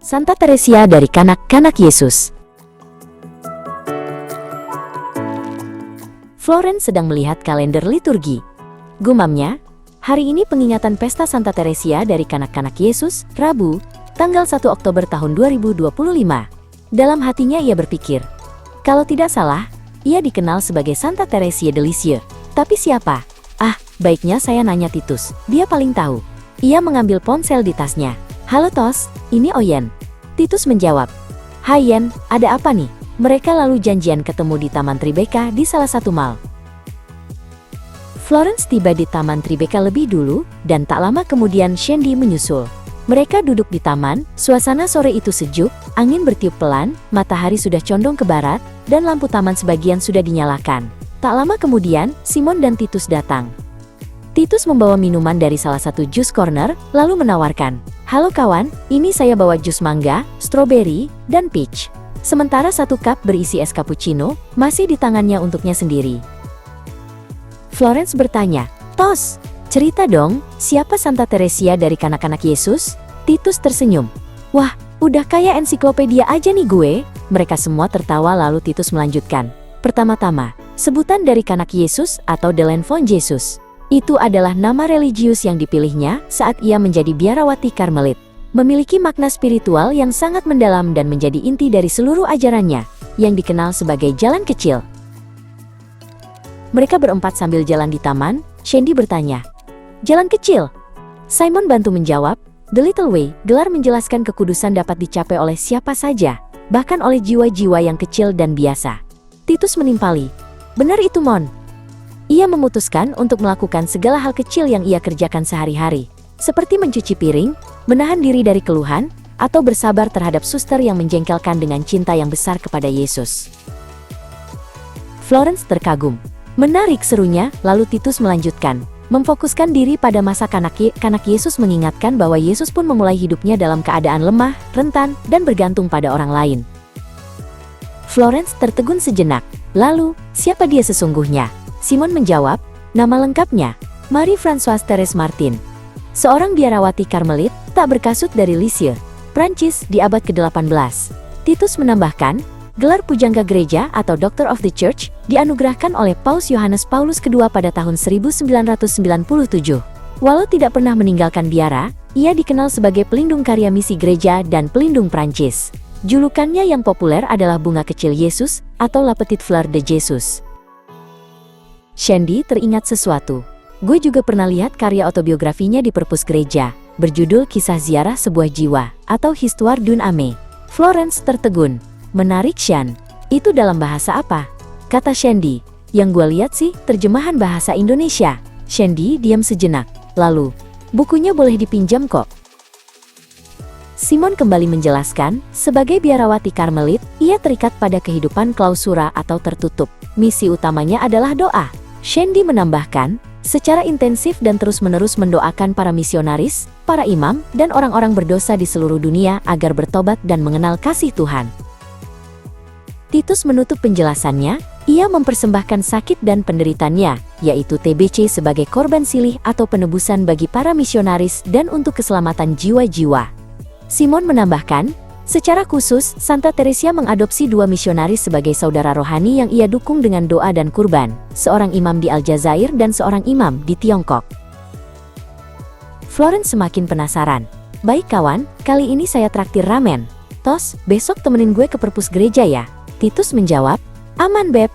Santa Teresia dari Kanak-Kanak Yesus. Florence sedang melihat kalender liturgi. Gumamnya, hari ini pengingatan pesta Santa Teresia dari Kanak-Kanak Yesus, Rabu, tanggal 1 Oktober tahun 2025. Dalam hatinya ia berpikir, kalau tidak salah, ia dikenal sebagai Santa Teresia de Lisieux. Tapi siapa? Baiknya saya nanya Titus, dia paling tahu. Ia mengambil ponsel di tasnya. Halo Tos, ini Oyen. Titus menjawab, Hai Yen, ada apa nih? Mereka lalu janjian ketemu di Taman Tribeca di salah satu mall. Florence tiba di Taman Tribeca lebih dulu, dan tak lama kemudian Shandy menyusul. Mereka duduk di taman, suasana sore itu sejuk, angin bertiup pelan, matahari sudah condong ke barat, dan lampu taman sebagian sudah dinyalakan. Tak lama kemudian, Simon dan Titus datang. Titus membawa minuman dari salah satu jus corner, lalu menawarkan, Halo kawan, ini saya bawa jus mangga, stroberi, dan peach. Sementara satu cup berisi es cappuccino, masih di tangannya untuknya sendiri. Florence bertanya, Tos, cerita dong, siapa Santa Teresia dari Kanak-Kanak Yesus? Titus tersenyum. Wah, udah kayak ensiklopedia aja nih gue. Mereka semua tertawa lalu Titus melanjutkan. Pertama-tama, sebutan dari Kanak Yesus atau de l'Enfant Jésus. Itu adalah nama religius yang dipilihnya saat ia menjadi biarawati Karmelit. Memiliki makna spiritual yang sangat mendalam dan menjadi inti dari seluruh ajarannya, yang dikenal sebagai jalan kecil. Mereka berempat sambil jalan di taman, Shandy bertanya, Jalan kecil? Simon bantu menjawab, The Little Way, gelar menjelaskan kekudusan dapat dicapai oleh siapa saja, bahkan oleh jiwa-jiwa yang kecil dan biasa. Titus menimpali, Benar itu Mon. Ia memutuskan untuk melakukan segala hal kecil yang ia kerjakan sehari-hari, seperti mencuci piring, menahan diri dari keluhan, atau bersabar terhadap suster yang menjengkelkan dengan cinta yang besar kepada Yesus. Florence terkagum. Menarik serunya, lalu Titus melanjutkan. Memfokuskan diri pada masa kanak Yesus mengingatkan bahwa Yesus pun memulai hidupnya dalam keadaan lemah, rentan, dan bergantung pada orang lain. Florence tertegun sejenak. Lalu, siapa dia sesungguhnya? Simon menjawab, nama lengkapnya, Marie-Françoise Thérèse Martin. Seorang biarawati Karmelit, tak berkasut dari Lisieux, Prancis di abad ke-18. Titus menambahkan, gelar pujangga gereja atau Doctor of the Church dianugerahkan oleh Paus Yohanes Paulus II pada tahun 1997. Walau tidak pernah meninggalkan biara, ia dikenal sebagai pelindung karya misi gereja dan pelindung Prancis. Julukannya yang populer adalah Bunga Kecil Yesus atau La Petite Fleur de Jésus. Shandy teringat sesuatu. Gue juga pernah lihat karya autobiografinya di perpus gereja, berjudul Kisah Ziarah Sebuah Jiwa, atau Histoire d'une âme. Florence tertegun. Menarik Shan. Itu dalam bahasa apa? Kata Shandy. Yang gue lihat sih, terjemahan bahasa Indonesia. Shandy diam sejenak. Lalu, bukunya boleh dipinjam kok. Simon kembali menjelaskan, sebagai biarawati Karmelit, ia terikat pada kehidupan klausura atau tertutup. Misi utamanya adalah doa. Shandy menambahkan, secara intensif dan terus-menerus mendoakan para misionaris, para imam, dan orang-orang berdosa di seluruh dunia agar bertobat dan mengenal kasih Tuhan. Titus menutup penjelasannya, ia mempersembahkan sakit dan penderitanya, yaitu TBC sebagai korban silih atau penebusan bagi para misionaris dan untuk keselamatan jiwa-jiwa. Simon menambahkan, secara khusus, Santa Teresia mengadopsi dua misionaris sebagai saudara rohani yang ia dukung dengan doa dan kurban, seorang imam di Aljazair dan seorang imam di Tiongkok. Florence semakin penasaran. Baik kawan, kali ini saya traktir ramen. Tos, besok temenin gue ke perpus gereja ya? Titus menjawab, aman Beb,